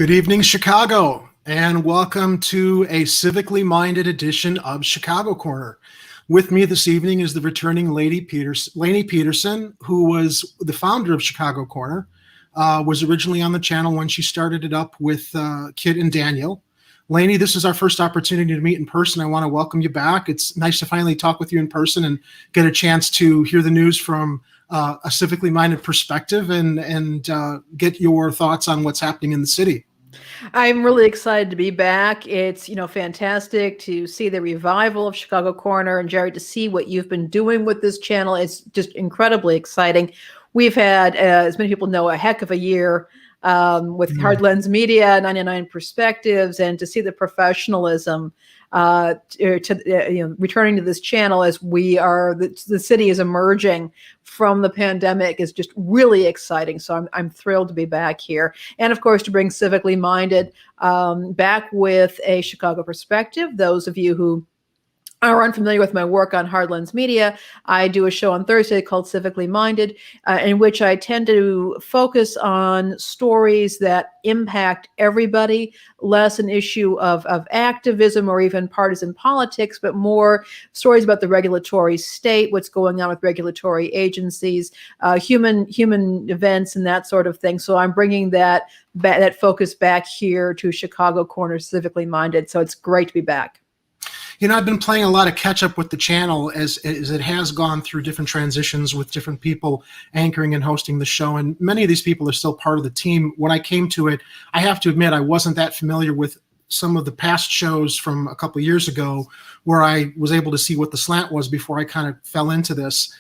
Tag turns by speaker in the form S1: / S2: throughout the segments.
S1: Good evening, Chicago, and welcome to a civically minded edition of Chicago Corner. With me this evening is the returning Lainie Petersen, who was the founder of Chicago Corner, was originally on the channel when she started it up with Kit and Daniel. Lainie, this is our first opportunity to meet in person. I want to welcome you back. It's nice to finally talk with you in person and get a chance to hear the news from a civically minded perspective and get your thoughts on what's happening in the city.
S2: I'm really excited to be back. It's, fantastic to see the revival of Chicago Corner, and Jerry, to see what you've been doing with this channel. It's just incredibly exciting. We've had, as many people know, a heck of a year with Hard Lens Media, 99 Perspectives, and to see the professionalism returning to this channel as the city is emerging from the pandemic is just really exciting. So I'm thrilled to be back here, and of course to bring Civically Minded back with a Chicago perspective. Those of you who are unfamiliar with my work on Hard Lens Media, I do a show on Thursday called Civically Minded, in which I tend to focus on stories that impact everybody, less an issue of activism or even partisan politics, but more stories about the regulatory state, what's going on with regulatory agencies, human events, and that sort of thing. So I'm bringing that focus back here to Chicago Corner Civically Minded. So it's great to be back.
S1: I've been playing a lot of catch up with the channel as it has gone through different transitions with different people anchoring and hosting the show. And many of these people are still part of the team. When I came to it, I have to admit, I wasn't that familiar with some of the past shows from a couple of years ago where I was able to see what the slant was before I kind of fell into this.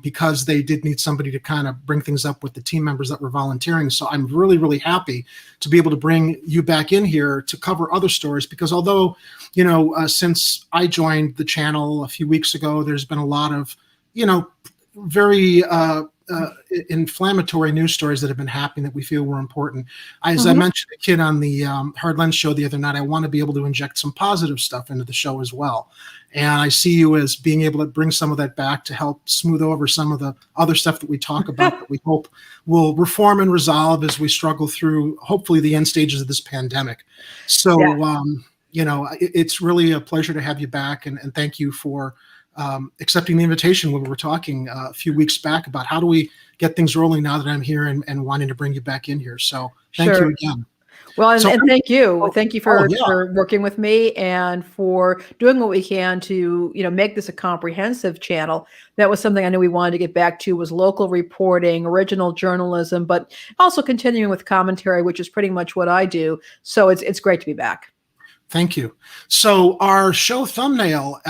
S1: Because they did need somebody to kind of bring things up with the team members that were volunteering. So I'm really, really happy to be able to bring you back in here to cover other stories, because although, since I joined the channel a few weeks ago, there's been a lot of, very inflammatory news stories that have been happening that we feel were important. As I mentioned to Kid on the Hard Lens show the other night, I want to be able to inject some positive stuff into the show as well. And I see you as being able to bring some of that back to help smooth over some of the other stuff that we talk about that we hope will reform and resolve as we struggle through, hopefully, the end stages of this pandemic. So, it's really a pleasure to have you back. And thank you for accepting the invitation when we were talking a few weeks back about how do we get things rolling now that I'm here and wanting to bring you back in here. So thank you again.
S2: Well, and thank you. Thank you for working with me and for doing what we can to, make this a comprehensive channel. That was something I knew we wanted to get back to, was local reporting, original journalism, but also continuing with commentary, which is pretty much what I do. So it's great to be back.
S1: Thank you. So our show thumbnail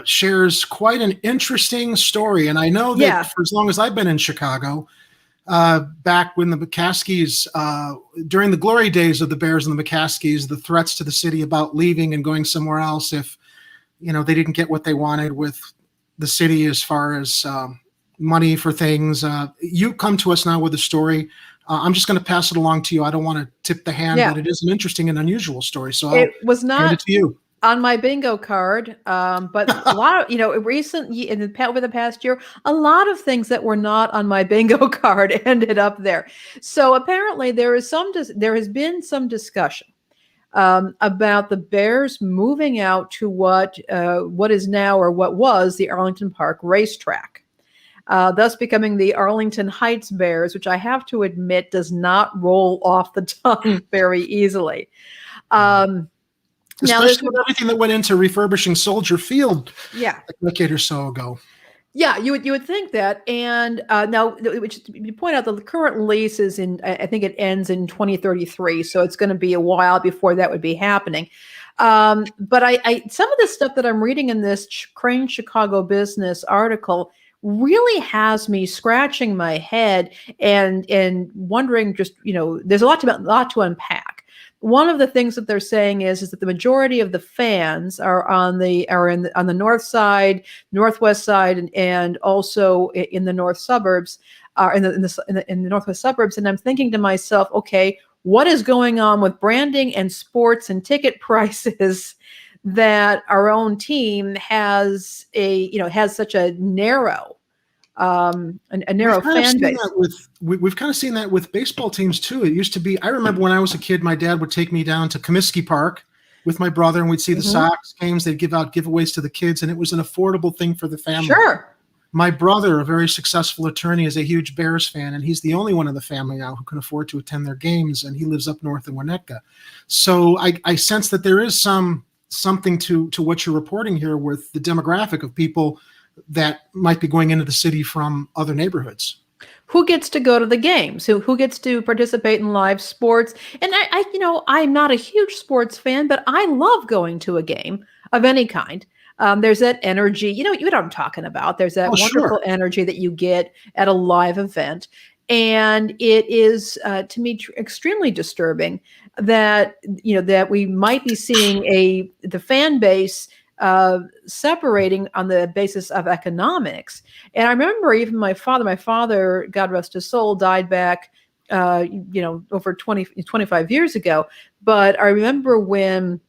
S1: shares quite an interesting story. And I know that for as long as I've been in Chicago, back when the McCaskies, during the glory days of the Bears and the McCaskies, the threats to the city about leaving and going somewhere else if, they didn't get what they wanted with the city as far as money for things. You come to us now with a story. I'm just going to pass it along to you. I don't want to tip the hand, but it is an interesting and unusual story. So
S2: it was not
S1: hand it to you.
S2: On my bingo card, but a lot of, over the past year, a lot of things that were not on my bingo card ended up there. So apparently there has been some discussion about the Bears moving out to what is now, or what was, the Arlington Park racetrack, thus becoming the Arlington Heights Bears, which I have to admit does not roll off the tongue very easily.
S1: Especially with everything that went into refurbishing Soldier Field a decade or so ago.
S2: Yeah, you would think that. And now, you point out that the current lease is I think it ends in 2033. So it's going to be a while before that would be happening. But some of the stuff that I'm reading in this Crane Chicago Business article really has me scratching my head and wondering, just, there's a lot to unpack. One of the things that they're saying is that the majority of the fans are on the north side, northwest side, and also in the north suburbs, in the northwest suburbs. And I'm thinking to myself, okay, what is going on with branding and sports and ticket prices that our own team has such a narrow a narrow fan base.
S1: We've kind of seen that with baseball teams too. It used to be, I remember when I was a kid, my dad would take me down to Comiskey Park with my brother, and we'd see the Sox games. They'd give out giveaways to the kids, and it was an affordable thing for the family.
S2: Sure.
S1: My brother, a very successful attorney, is a huge Bears fan, and he's the only one in the family now who can afford to attend their games, and he lives up north in Winnetka. So I sense that there is something to what you're reporting here with the demographic of people that might be going into the city from other neighborhoods.
S2: Who gets to go to the games? Who gets to participate in live sports? And I'm not a huge sports fan, but I love going to a game of any kind. There's that energy, you know what I'm talking about. There's that wonderful energy that you get at a live event. And it is, to me, extremely disturbing that, that we might be seeing the fan base separating on the basis of economics. And I remember even my father, God rest his soul, died back, over 25 years ago. But I remember when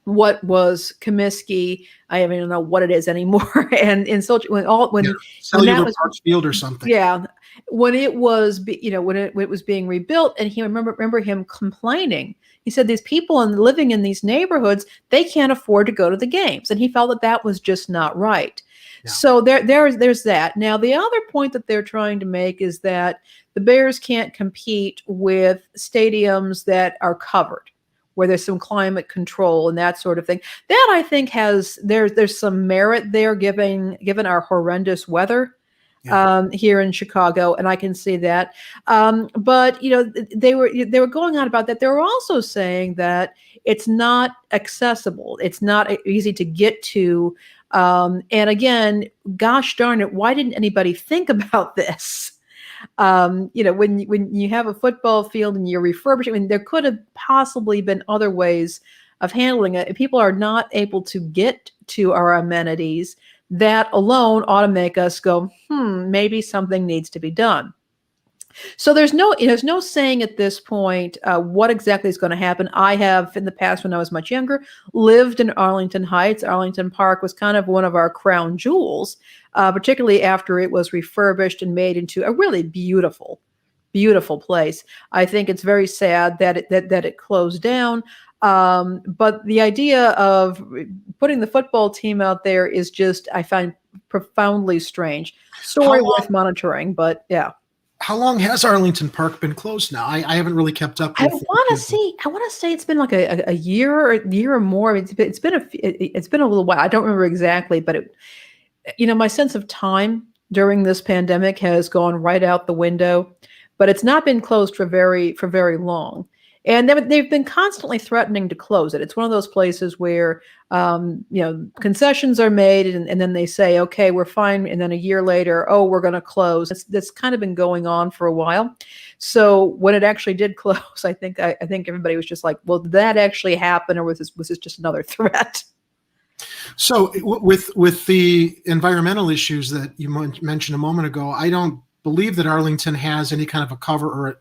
S2: what was Comiskey, I don't even know what it is anymore. And in such when that was
S1: Parks Field or something.
S2: Yeah. When it was, when it was being rebuilt, and he remember him complaining. He said these people living in these neighborhoods, they can't afford to go to the games, and he felt that was just not right. Yeah. So there's that. Now the other point that they're trying to make is that the Bears can't compete with stadiums that are covered, where there's some climate control and that sort of thing. That I think there's some merit there, given our horrendous weather. Yeah. Here in Chicago, and I can see that. But they were going on about that. They were also saying that it's not accessible. It's not easy to get to. And again, gosh darn it, why didn't anybody think about this? When you have a football field and you're refurbishing, there could have possibly been other ways of handling it. If people are not able to get to our amenities, that alone ought to make us go, maybe something needs to be done. So there's no saying at this point what exactly is going to happen. I have, in the past, when I was much younger, lived in Arlington Heights. Arlington Park was kind of one of our crown jewels, particularly after it was refurbished and made into a really beautiful, beautiful place. I think it's very sad that it closed down. But the idea of putting the football team out there is just, I find, profoundly strange. Story worth monitoring, but yeah.
S1: How long has Arlington Park been closed now? I haven't really kept up with
S2: I want to say it's been like a year or more. It's been a little while. I don't remember exactly, but my sense of time during this pandemic has gone right out the window. But it's not been closed for very long. And they've been constantly threatening to close it. It's one of those places where, concessions are made, and then they say, okay, we're fine. And then a year later, oh, we're going to close. That's kind of been going on for a while. So when it actually did close, I think everybody was just like, well, did that actually happen, or was this just another threat?
S1: So with the environmental issues that you mentioned a moment ago, I don't believe that Arlington has any kind of a cover or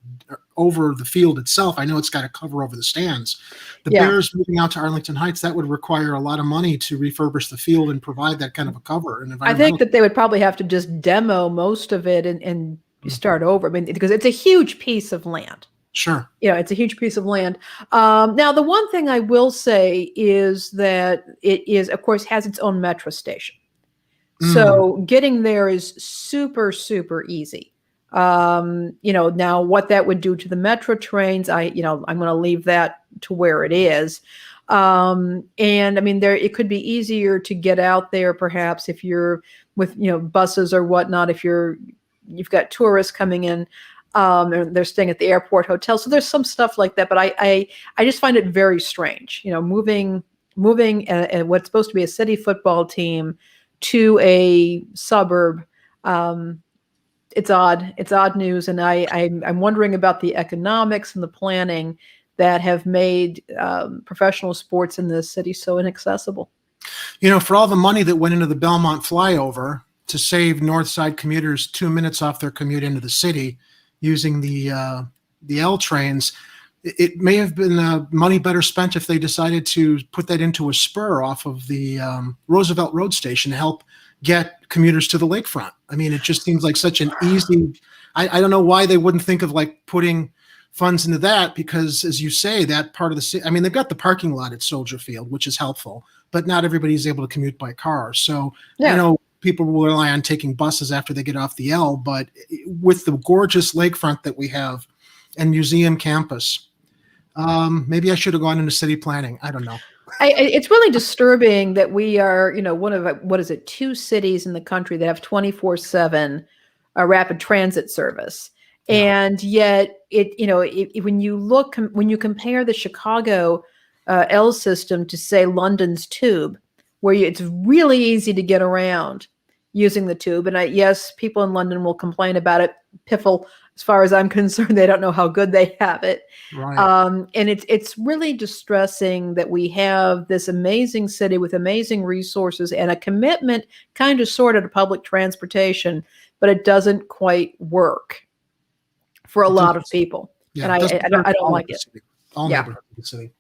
S1: over the field itself. I know it's got a cover over the stands. The Bears moving out to Arlington Heights, that would require a lot of money to refurbish the field and provide that kind of a cover. And
S2: I think that they would probably have to just demo most of it and start over. I mean, because it's a huge piece of land.
S1: Sure.
S2: It's a huge piece of land. Now, the one thing I will say is that it is, of course, has its own metro station. So getting there is super, super easy. Now what that would do to the metro trains, I'm going to leave that to where it is. And I mean, it could be easier to get out there, perhaps, if you're with, buses or whatnot, if you've got tourists coming in, and they're staying at the airport hotel. So there's some stuff like that, but I just find it very strange, moving what's supposed to be a city football team to a suburb. It's odd. It's odd news. And I'm wondering about the economics and the planning that have made professional sports in this city so inaccessible.
S1: For all the money that went into the Belmont flyover to save North Side commuters 2 minutes off their commute into the city using the L trains, it may have been money better spent if they decided to put that into a spur off of the Roosevelt Road Station to help get commuters to the lakefront. I mean, it just seems like such an easy. I don't know why they wouldn't think of like putting funds into that, because as you say, that part of the city, I mean, they've got the parking lot at Soldier Field, which is helpful, but not everybody's able to commute by car. So,
S2: Yeah.
S1: you know, people will rely on taking buses after they get off the L, but with the gorgeous lakefront that we have and museum campus, maybe I should have gone into city planning. I don't know.
S2: It's really disturbing that we are, one of, what is it, 2 cities in the country that have 24/7 rapid transit service.
S1: Yeah.
S2: And yet when you compare the Chicago L system to, say, London's Tube, where it's really easy to get around using the Tube. And yes, people in London will complain about it. Piffle, as far as I'm concerned, they don't know how good they have it.
S1: Right.
S2: And it's really distressing that we have this amazing city with amazing resources and a commitment kind of sort of to public transportation, but it doesn't quite work for a lot of people.
S1: Yeah,
S2: and I don't like it.
S1: All
S2: Yeah.
S1: neighborhoods of the city.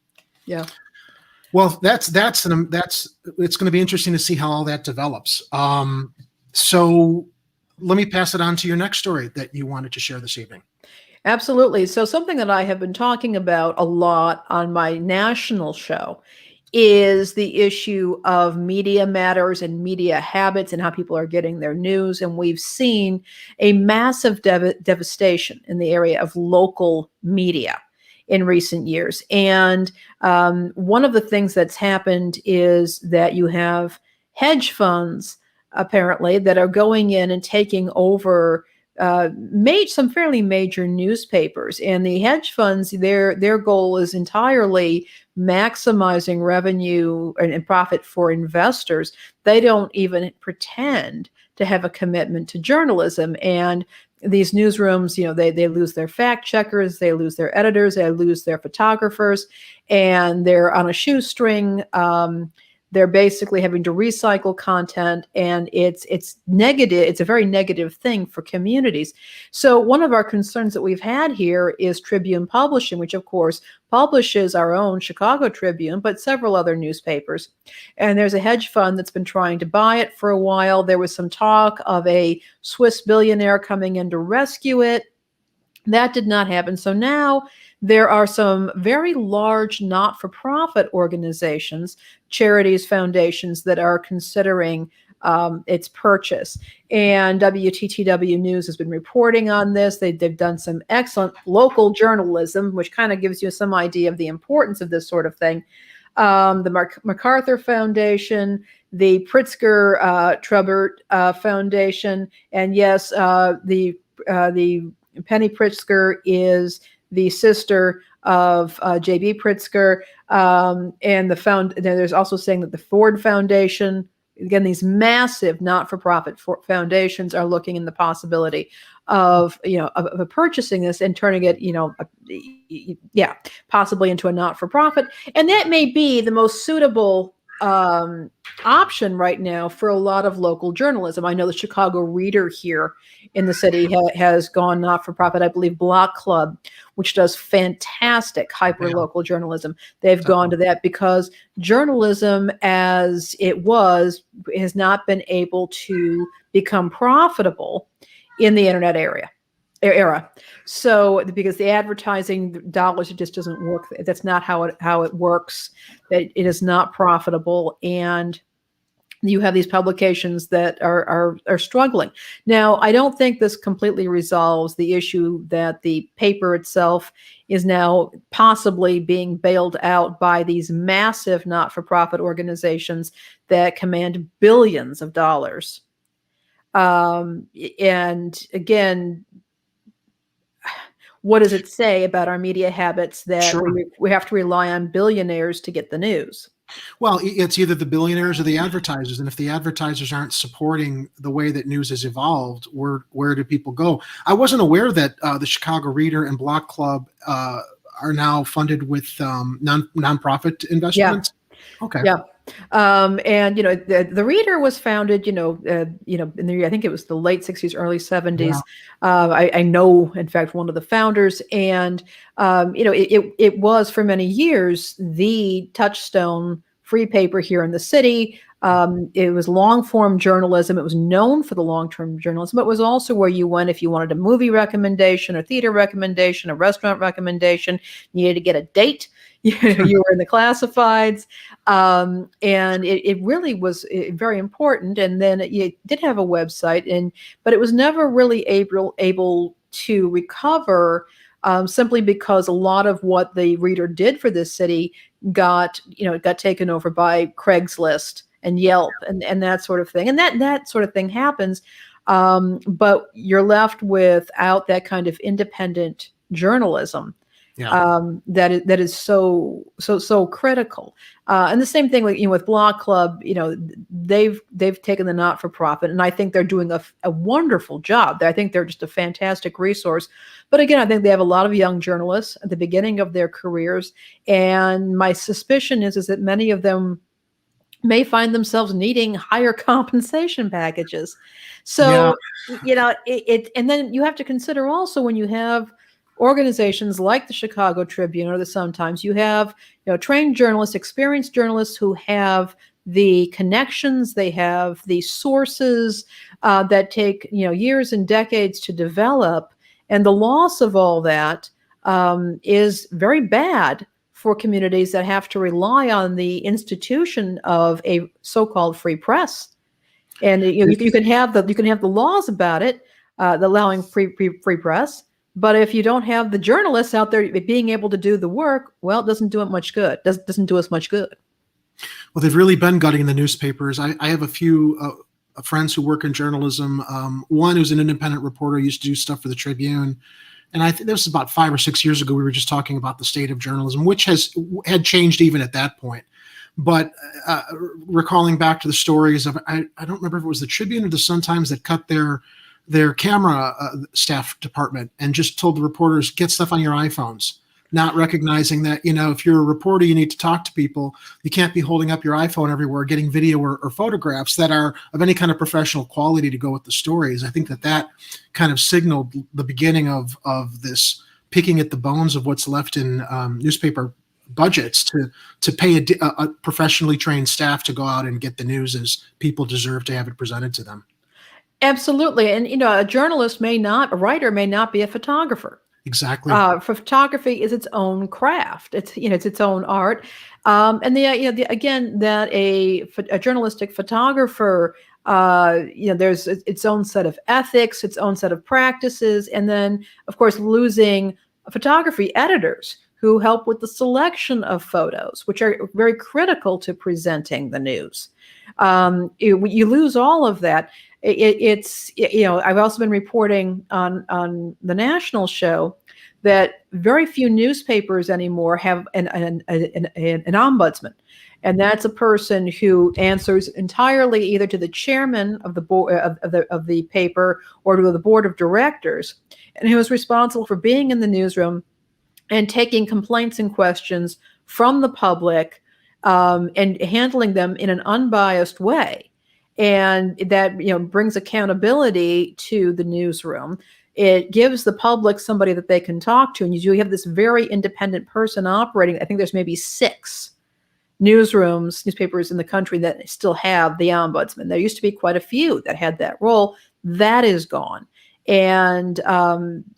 S2: Yeah.
S1: Well, it's going to be interesting to see how all that develops. So let me pass it on to your next story that you wanted to share this evening.
S2: Absolutely. So something that I have been talking about a lot on my national show is the issue of media matters and media habits and how people are getting their news. And we've seen a massive devastation in the area of local media in recent years. And one of the things that's happened is that you have hedge funds, apparently, that are going in and taking over some fairly major newspapers. And the hedge funds, their goal is entirely maximizing revenue and profit for investors. They don't even pretend to have a commitment to journalism. And these newsrooms, they lose their fact checkers, they lose their editors, they lose their photographers, and they're on a shoestring. They're basically having to recycle content, and it's negative. It's a very negative thing for communities. So one of our concerns that we've had here is Tribune Publishing, which of course publishes our own Chicago Tribune, but several other newspapers. And there's a hedge fund that's been trying to buy it for a while. There was some talk of a Swiss billionaire coming in to rescue it. That did not happen. So now there are some very large not-for-profit organizations, charities, foundations that are considering its purchase. And WTTW News has been reporting on this. They've done some excellent local journalism, which kind of gives you some idea of the importance of this sort of thing. The MacArthur Foundation, the Pritzker-Trubert Foundation, and yes, the Penny Pritzker is the sister of J.B. Pritzker, and there's also saying that the Ford Foundation, again, these massive not-for-profit foundations are looking in the possibility of purchasing this and turning it, possibly into a not-for-profit, and that may be the most suitable option right now for a lot of local journalism. I know the Chicago Reader here in the city has gone not-for-profit. I believe Block Club, which does fantastic hyper-local journalism, they've gone to that because journalism as it was has not been able to become profitable in the internet era. So because the advertising dollars, it just doesn't work. That's not how it works. That it is not profitable, and you have these publications that are struggling. Now, I don't think this completely resolves the issue that the paper itself is now possibly being bailed out by these massive not-for-profit organizations that command billions of dollars. And again, what does it say about our media habits that we have to rely on billionaires to get the news?
S1: Well, it's either the billionaires or the advertisers. And if the advertisers aren't supporting the way that news has evolved, where do people go? I wasn't aware that the Chicago Reader and Block Club are now funded with nonprofit investments.
S2: Yeah.
S1: Okay.
S2: Yeah. And the Reader was founded, I think it was the late '60s, early '70s.
S1: Yeah.
S2: I know, in fact, one of the founders, and it was for many years the touchstone free paper here in the city. It was long form journalism. It was known for the long term journalism, but it was also where you went if you wanted a movie recommendation, a theater recommendation, a restaurant recommendation. You needed to get a date. You were in the classifieds, and it really was very important. And then it did have a website, but it was never really able to recover, simply because a lot of what the Reader did for this city got taken over by Craigslist and Yelp and that sort of thing. And that sort of thing happens. But you're left without that kind of independent journalism.
S1: Yeah.
S2: That is so critical. And the same thing with Block Club, they've taken the not-for-profit, and I think they're doing a wonderful job. I think they're just a fantastic resource. But again, I think they have a lot of young journalists at the beginning of their careers, and my suspicion is that many of them may find themselves needing higher compensation packages. So, and then you have to consider also, when you have organizations like the Chicago Tribune or the Sun-Times, you have trained journalists, experienced journalists who have the connections, they have the sources that take years and decades to develop, and the loss of all that is very bad for communities that have to rely on the institution of a so-called free press. And you can have the laws about it, allowing free press. But if you don't have the journalists out there being able to do the work, well, it doesn't do it much good. Doesn't do us much good.
S1: Well, they've really been gutting the newspapers. I have a few friends who work in journalism. One who's an independent reporter, used to do stuff for the Tribune. And I think this was about 5 or 6 years ago. We were just talking about the state of journalism, which had changed even at that point. But recalling back to the stories of, I don't remember if it was the Tribune or the Sun-Times that cut their camera staff department and just told the reporters, get stuff on your iPhones, not recognizing that, if you're a reporter, you need to talk to people. You can't be holding up your iPhone everywhere, getting video or photographs that are of any kind of professional quality to go with the stories. I think that kind of signaled the beginning of this picking at the bones of what's left in newspaper budgets to pay a professionally trained staff to go out and get the news as people deserve to have it presented to them.
S2: Absolutely. And, a writer may not be a photographer.
S1: Exactly.
S2: Photography is its own craft. It's its own art. And again, that a journalistic photographer, there's its own set of ethics, its own set of practices. And then, of course, losing photography editors who help with the selection of photos, which are very critical to presenting the news. You lose all of that. I've also been reporting on the national show that very few newspapers anymore have an ombudsman, and that's a person who answers entirely either to the chairman of the board of the paper or to the board of directors, and who is responsible for being in the newsroom and taking complaints and questions from the public, and handling them in an unbiased way. And that brings accountability to the newsroom. It gives the public somebody that they can talk to, and you have this very independent person operating. I think there's maybe 6 newspapers in the country that still have the ombudsman. There used to be quite a few that had that role. That is gone. And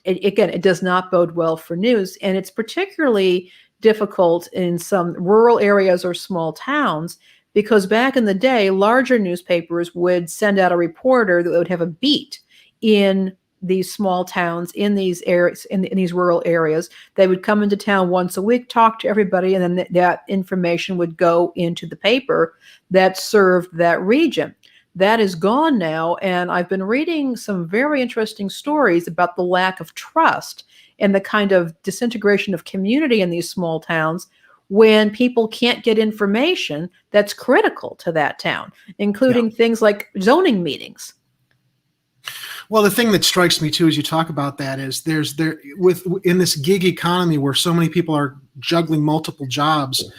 S2: it does not bode well for news. And it's particularly difficult in some rural areas or small towns, because back in the day, larger newspapers would send out a reporter that would have a beat in these small towns, in these areas, in these rural areas. They would come into town once a week, talk to everybody, and then that information would go into the paper that served that region. That is gone now, and I've been reading some very interesting stories about the lack of trust and the kind of disintegration of community in these small towns when people can't get information that's critical to that town, including things like zoning meetings.
S1: Well, the thing that strikes me too, as you talk about that, is in this gig economy where so many people are juggling multiple jobs,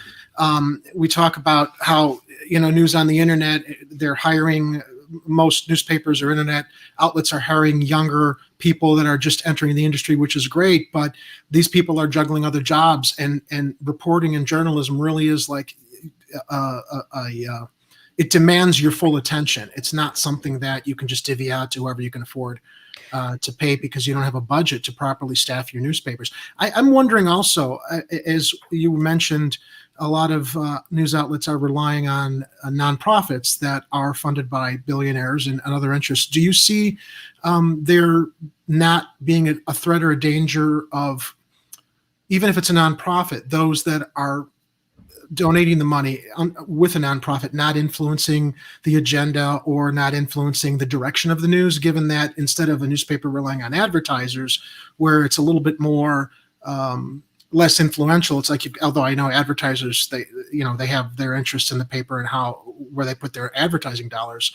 S1: We talk about how, news on the internet, they're hiring, most newspapers or internet outlets are hiring younger people that are just entering the industry, which is great. But these people are juggling other jobs, and reporting and journalism really is like it demands your full attention. It's not something that you can just divvy out to whoever you can afford to pay, because you don't have a budget to properly staff your newspapers. I'm wondering also, as you mentioned, a lot of news outlets are relying on nonprofits that are funded by billionaires and other interests. Do you see there not being a threat or a danger of, even if it's a nonprofit, those that are donating the money with a nonprofit not influencing the agenda or not influencing the direction of the news, given that instead of a newspaper relying on advertisers, where it's a little bit more less influential, it's like, although I know advertisers, they have their interest in the paper and where they put their advertising dollars.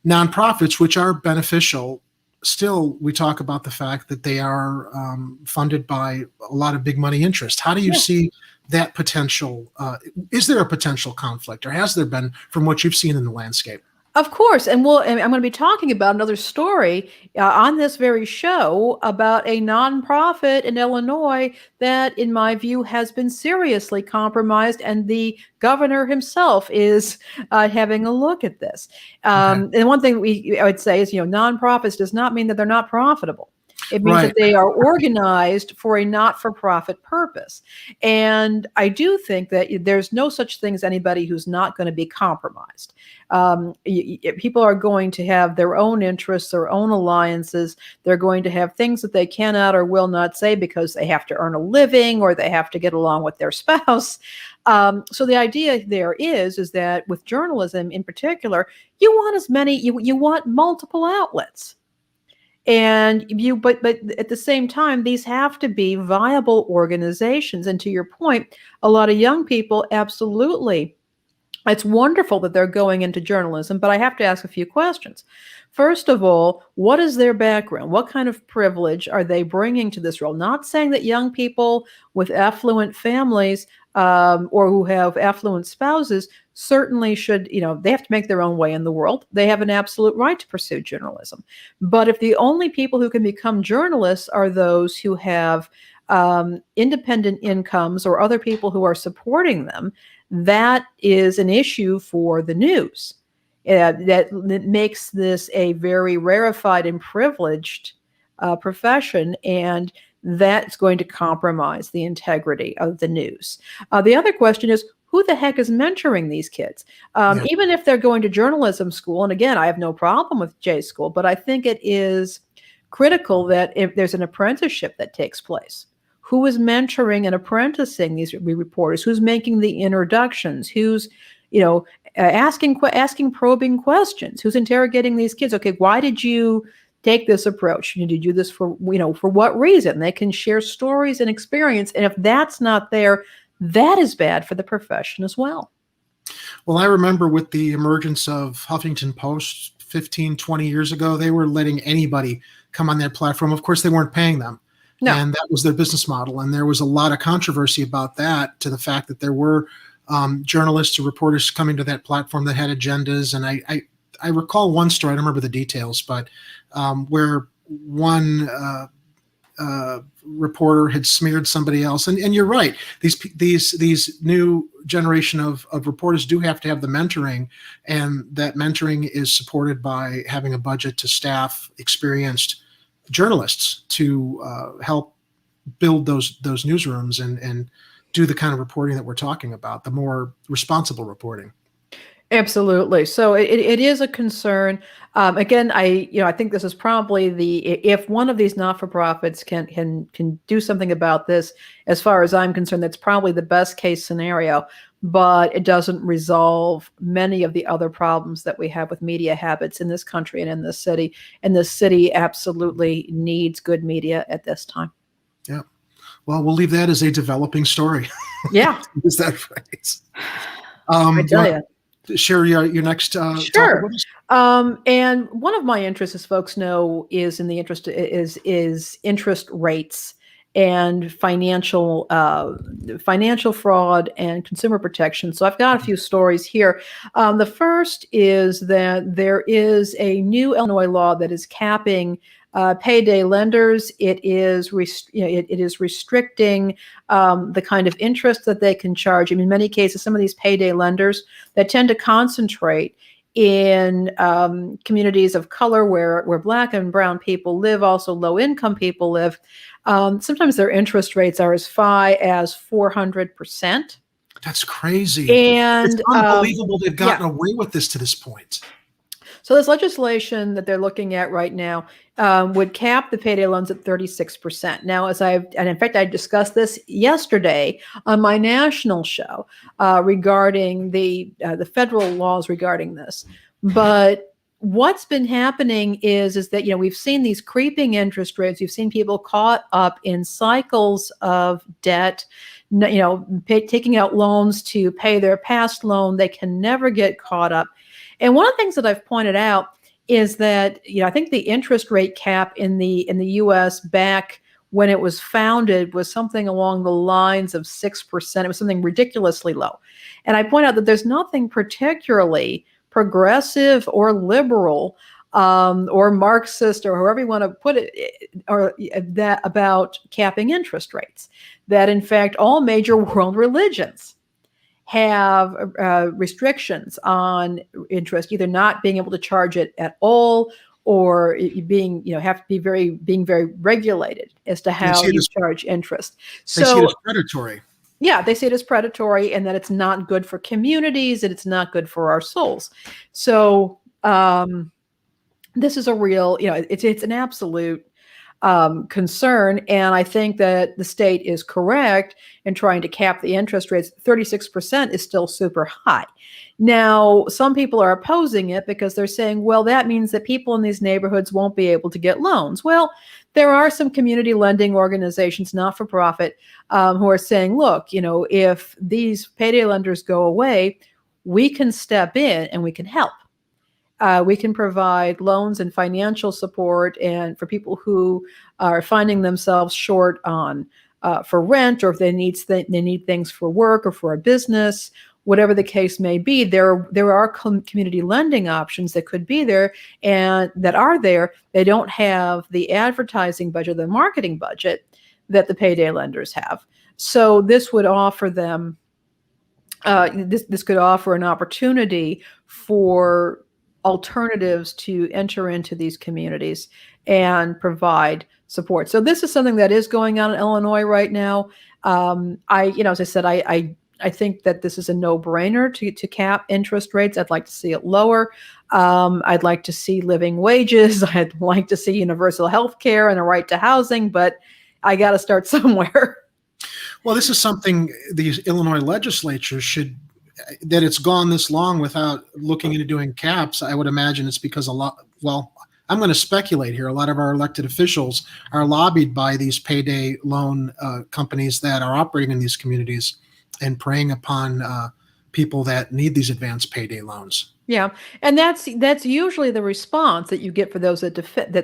S1: Nonprofits, which are beneficial, still we talk about the fact that they are funded by a lot of big money interest. How do you see that potential? Is there a potential conflict, or has there been, from what you've seen in the landscape?
S2: Of course, and I'm going to be talking about another story on this very show about a nonprofit in Illinois that, in my view, has been seriously compromised, and the governor himself is having a look at this. And one thing I would say is, nonprofits does not mean that they're not profitable. It means that they are organized for a not-for-profit purpose. And I do think that there's no such thing as anybody who's not going to be compromised. People are going to have their own interests, their own alliances. They're going to have things that they cannot or will not say because they have to earn a living or they have to get along with their spouse. So the idea there is that with journalism in particular, you want you want multiple outlets. And but at the same time, these have to be viable organizations. And to your point, a lot of young people, absolutely, it's wonderful that they're going into journalism, but I have to ask a few questions. First of all, what is their background? What kind of privilege are they bringing to this role? Not saying that young people with affluent families or who have affluent spouses certainly should, they have to make their own way in the world. They have an absolute right to pursue journalism. But if the only people who can become journalists are those who have independent incomes or other people who are supporting them, that is an issue for the news. That makes this a very rarefied and privileged profession, and that's going to compromise the integrity of the news. The other question is, who the heck is mentoring these kids? Even if they're going to journalism school, and again, I have no problem with J school, but I think it is critical that if there's an apprenticeship that takes place, who is mentoring and apprenticing these reporters? Who's making the introductions? Who's, asking probing questions? Who's interrogating these kids? Okay, why did you take this approach? Did you do this for what reason? They can share stories and experience. And if that's not there, that is bad for the profession as well.
S1: Well, I remember with the emergence of Huffington Post 15, 20 years ago, they were letting anybody come on their platform. Of course, they weren't paying them. No. And that was their business model. And there was a lot of controversy about that, to the fact that there were journalists or reporters coming to that platform that had agendas. And I recall one story, I don't remember the details, but where one reporter had smeared somebody else. And you're right, these new generation of reporters do have to have the mentoring, and that mentoring is supported by having a budget to staff experienced journalists to help build those newsrooms and do the kind of reporting that we're talking about, the more responsible reporting.
S2: Absolutely. So it is a concern. Again, I think this is probably if one of these not-for-profits can do something about this, as far as I'm concerned, that's probably the best case scenario. But it doesn't resolve many of the other problems that we have with media habits in this country and in this city. And this city absolutely needs good media at this time.
S1: Yeah. Well, we'll leave that as a developing story.
S2: Yeah.
S1: Is that phrase?
S2: I tell you.
S1: Share your next
S2: sure. And one of my interests, as folks know, is in the interest rates and financial fraud and consumer protection. So I've got a few stories here. The first is that there is a new Illinois law that is capping payday lenders. It is restricting the kind of interest that they can charge. I mean, in many cases, some of these payday lenders that tend to concentrate in communities of color where Black and brown people live, also low-income people live. Sometimes their interest rates are as high as 400%.
S1: That's crazy.
S2: And
S1: it's unbelievable they've gotten away with this to this point.
S2: So this legislation that they're looking at right now would cap the payday loans at 36%. Now, and in fact, I discussed this yesterday on my national show regarding the federal laws regarding this. But what's been happening is that, we've seen these creeping interest rates. You've seen people caught up in cycles of debt, taking out loans to pay their past loan. They can never get caught up. And one of the things that I've pointed out is that, I think the interest rate cap in the U.S. back when it was founded was something along the lines of 6%. It was something ridiculously low. And I point out that there's nothing particularly progressive or liberal or Marxist or however you want to put it, or that about capping interest rates. That in fact, all major world religions have restrictions on interest, either not being able to charge it at all, or being very regulated as to how you charge interest.
S1: They see it as predatory.
S2: Yeah, they see it as predatory, and that it's not good for communities, and it's not good for our souls. So this is a real, it's an absolute concern. And I think that the state is correct in trying to cap the interest rates. 36% is still super high. Now, some people are opposing it because they're saying, well, that means that people in these neighborhoods won't be able to get loans. Well, there are some community lending organizations, not for profit, who are saying, look, if these payday lenders go away, we can step in and we can help. We can provide loans and financial support, and for people who are finding themselves short on for rent, or if they need things for work or for a business, whatever the case may be. There are community lending options that could be there and that are there. They don't have the advertising budget, the marketing budget that the payday lenders have. So this would offer them. This could offer an opportunity for alternatives to enter into these communities and provide support. So this is something that is going on in Illinois right now. As I said, I think that this is a no-brainer to cap interest rates. I'd like to see it lower. I'd like to see living wages. I'd like to see universal health care and a right to housing, but I got to start somewhere.
S1: Well, this is something the Illinois legislature that it's gone this long without looking into doing caps. I would imagine it's because I'm going to speculate here. A lot of our elected officials are lobbied by these payday loan companies that are operating in these communities and preying upon people that need these advanced payday loans.
S2: Yeah, and that's usually the response that you get for those that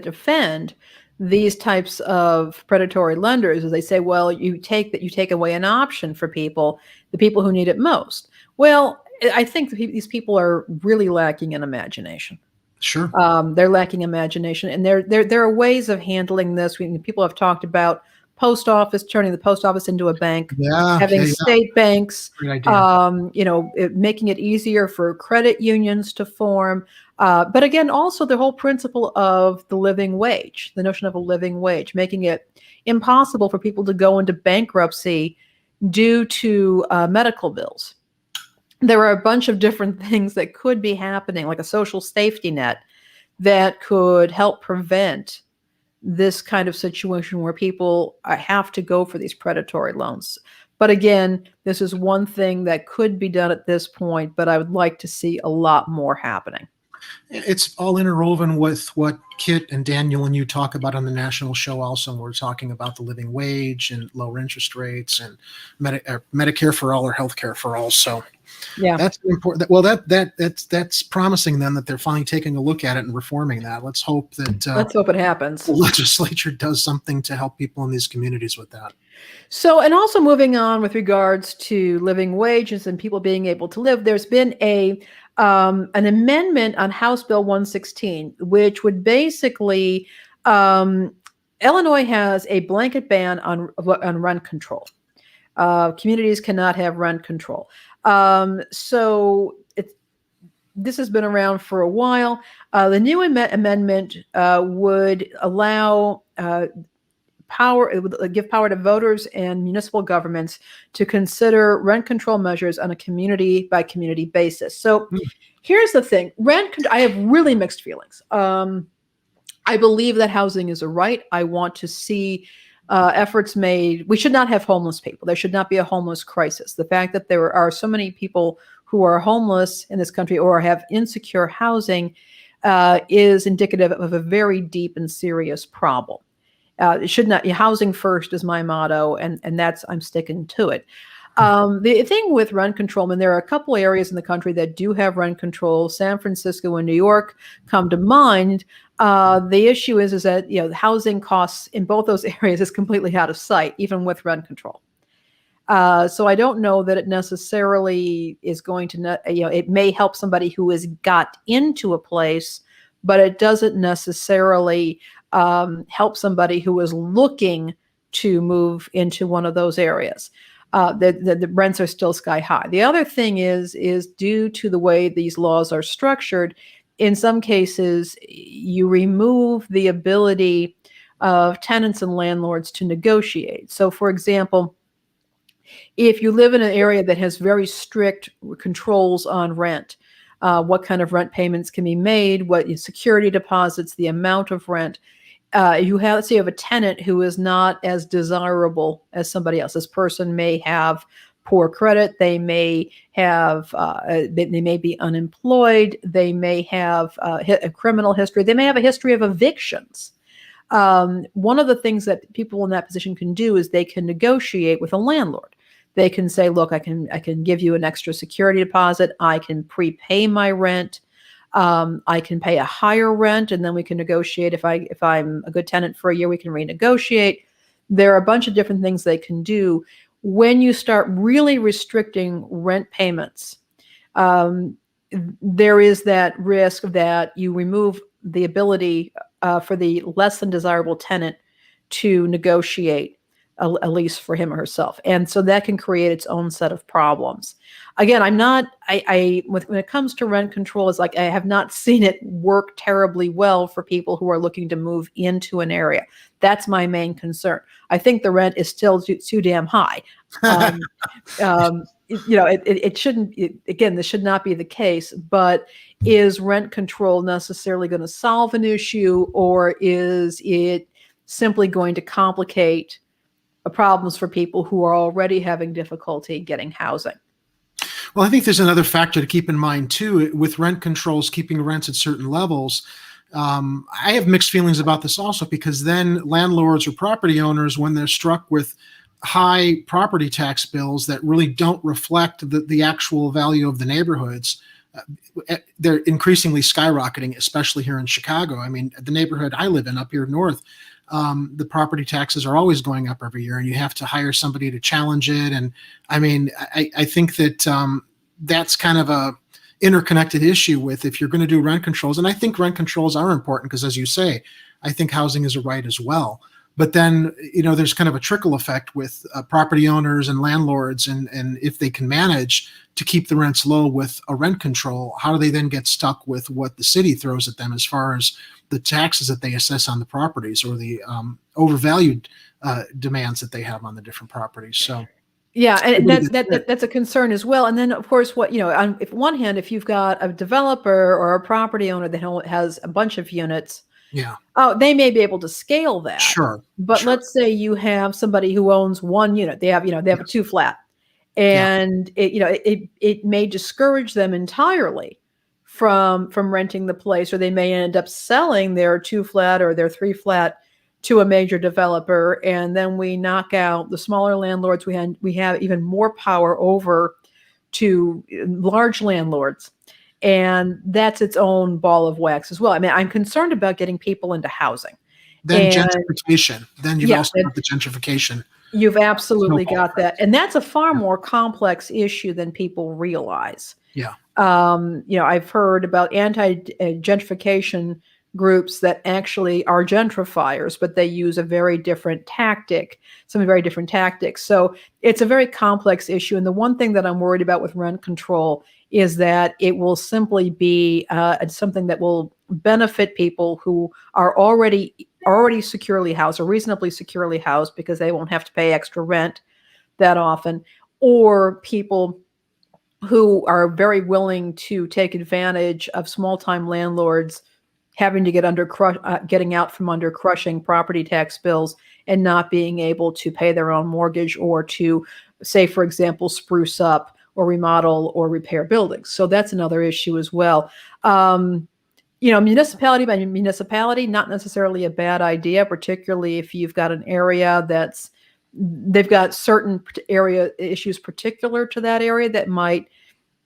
S2: defend these types of predatory lenders, is they say, well, you take away an option for the people who need it most. Well, I think these people are really lacking in imagination.
S1: Sure.
S2: They're lacking imagination, and there are ways of handling this. People have talked about turning the post office into a bank, having state banks, making it easier for credit unions to form. But again, also the whole principle of the living wage, the notion of a living wage, making it impossible for people to go into bankruptcy due to medical bills. There are a bunch of different things that could be happening, like a social safety net that could help prevent this kind of situation where people have to go for these predatory loans. But again, this is one thing that could be done at this point, but I would like to see a lot more happening.
S1: It's all interwoven with what Kit and Daniel and you talk about on the national show also. We're talking about the living wage and lower interest rates and Medicare for all or healthcare for all. So
S2: Yeah.
S1: that's important. Well, that's promising then that they're finally taking a look at it and reforming that. Let's hope that
S2: Let's hope it happens.
S1: the legislature does something to help people in these communities with that.
S2: So, and also moving on with regards to living wages and people being able to live, there's been an amendment on House Bill 116, which would basically Illinois has a blanket ban on rent control. Communities cannot have rent control. So this has been around for a while. The new amendment would allow it would give power to voters and municipal governments to consider rent control measures on a community by community basis. So here's the thing. I have really mixed feelings. I believe that housing is a right. I want to see efforts made. We should not have homeless people. There should not be a homeless crisis. The fact that there are so many people who are homeless in this country or have insecure housing is indicative of a very deep and serious problem. It should not. Housing first is my motto, and I'm sticking to it. The thing with rent control, and there are a couple areas in the country that do have rent control. San Francisco and New York come to mind. The issue is that the housing costs in both those areas is completely out of sight, even with rent control. So I don't know that it necessarily is going to. It may help somebody who has got into a place, but it doesn't necessarily help somebody who is looking to move into one of those areas. The rents are still sky high. The other thing is due to the way these laws are structured, in some cases, you remove the ability of tenants and landlords to negotiate. So, for example, if you live in an area that has very strict controls on rent, what kind of rent payments can be made, what security deposits, the amount of rent, let's say you have a tenant who is not as desirable as somebody else. This person may have poor credit. They may have, they may be unemployed. They may have a criminal history. They may have a history of evictions. One of the things that people in that position can do is they can negotiate with a landlord. They can say, look, I can give you an extra security deposit. I can prepay my rent. I can pay a higher rent, and then we can negotiate. If I'm a good tenant for a year, we can renegotiate. There are a bunch of different things they can do. When you start really restricting rent payments, there is that risk that you remove the ability for the less than desirable tenant to negotiate a lease for him or herself. And so that can create its own set of problems. Again, when it comes to rent control, it's like I have not seen it work terribly well for people who are looking to move into an area. That's my main concern. I think the rent is still too damn high. It shouldn't, again, this should not be the case, but is rent control necessarily going to solve an issue, or is it simply going to complicate problems for people who are already having difficulty getting housing?
S1: Well, I think there's another factor to keep in mind too, with rent controls, keeping rents at certain levels. I have mixed feelings about this also, because then landlords or property owners, when they're struck with high property tax bills that really don't reflect the actual value of the neighborhoods, they're increasingly skyrocketing, especially here in Chicago. I mean, the neighborhood I live in up here north, the property taxes are always going up every year, and you have to hire somebody to challenge it. And I mean, I think that that's kind of a interconnected issue with, if you're going to do rent controls. And I think rent controls are important because, as you say, I think housing is a right as well. But then, there's kind of a trickle effect with property owners and landlords. And if they can manage to keep the rents low with a rent control, how do they then get stuck with what the city throws at them as far as the taxes that they assess on the properties, or the overvalued demands that they have on the different properties? So,
S2: yeah, and that's a concern as well. And then, of course, on one hand, if you've got a developer or a property owner that has a bunch of units,
S1: yeah,
S2: they may be able to scale that.
S1: Sure.
S2: But let's say you have somebody who owns one unit. They have a 2-flat, and it may discourage them entirely from renting the place, or they may end up selling their 2-flat or their 3-flat to a major developer, and then we knock out the smaller landlords. We have even more power over to large landlords, and that's its own ball of wax as well. I mean, I'm concerned about getting people into housing.
S1: Then
S2: And
S1: gentrification. Then you've also got the gentrification.
S2: you've absolutely got that, and that's a far more complex issue than people realize.
S1: Yeah.
S2: I've heard about anti-gentrification groups that actually are gentrifiers, but they use some very different tactics. So it's a very complex issue. And the one thing that I'm worried about with rent control is that it will simply be something that will benefit people who are already securely housed or reasonably securely housed, because they won't have to pay extra rent that often, or people who are very willing to take advantage of small-time landlords having to getting out from under crushing property tax bills and not being able to pay their own mortgage, or to, say, for example, spruce up or remodel or repair buildings. So that's another issue as well. Municipality by municipality, not necessarily a bad idea, particularly if you've got an area they've got certain area issues particular to that area that might,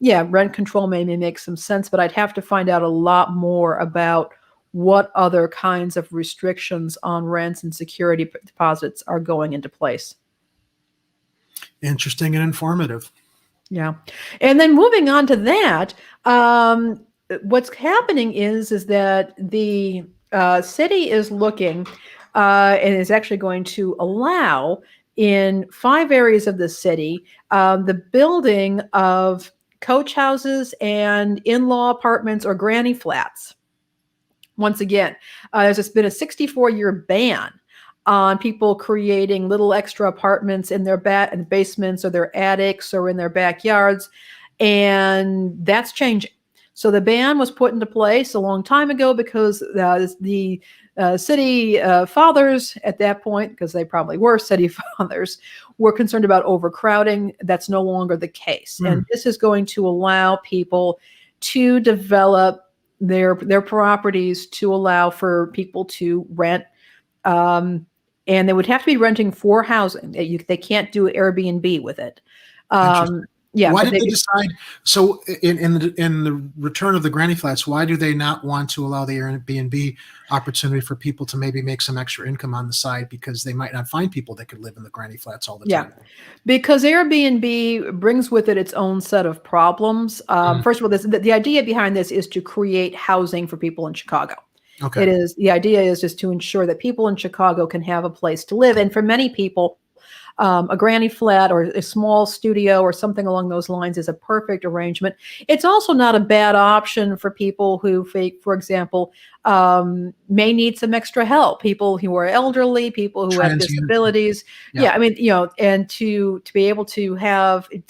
S2: rent control maybe make some sense, but I'd have to find out a lot more about what other kinds of restrictions on rents and security deposits are going into place.
S1: Interesting and informative.
S2: Yeah. And then moving on to that, what's happening is that the city is looking and is actually going to allow in 5 areas of the city the building of coach houses and in-law apartments or granny flats. Once again, there's been a 64-year ban on people creating little extra apartments in their basements or their attics or in their backyards, and that's changing. So the ban was put into place a long time ago because the city fathers at that point, because they probably were city fathers, were concerned about overcrowding. That's no longer the case. And this is going to allow people to develop their properties to allow for people to rent. And they would have to be renting for housing. They can't do Airbnb with it.
S1: Why did they decide? So in the return of the granny flats, why do they not want to allow the Airbnb opportunity for people to maybe make some extra income on the side, because they might not find people that could live in the granny flats all the time?
S2: Because Airbnb brings with it its own set of problems. First of all, the idea behind this is to create housing for people in Chicago.
S1: Okay.
S2: The idea is just to ensure that people in Chicago can have a place to live. And for many people, a granny flat or a small studio or something along those lines is a perfect arrangement. It's also not a bad option for people who, for example, may need some extra help. People who are elderly, people who have disabilities. And to be able to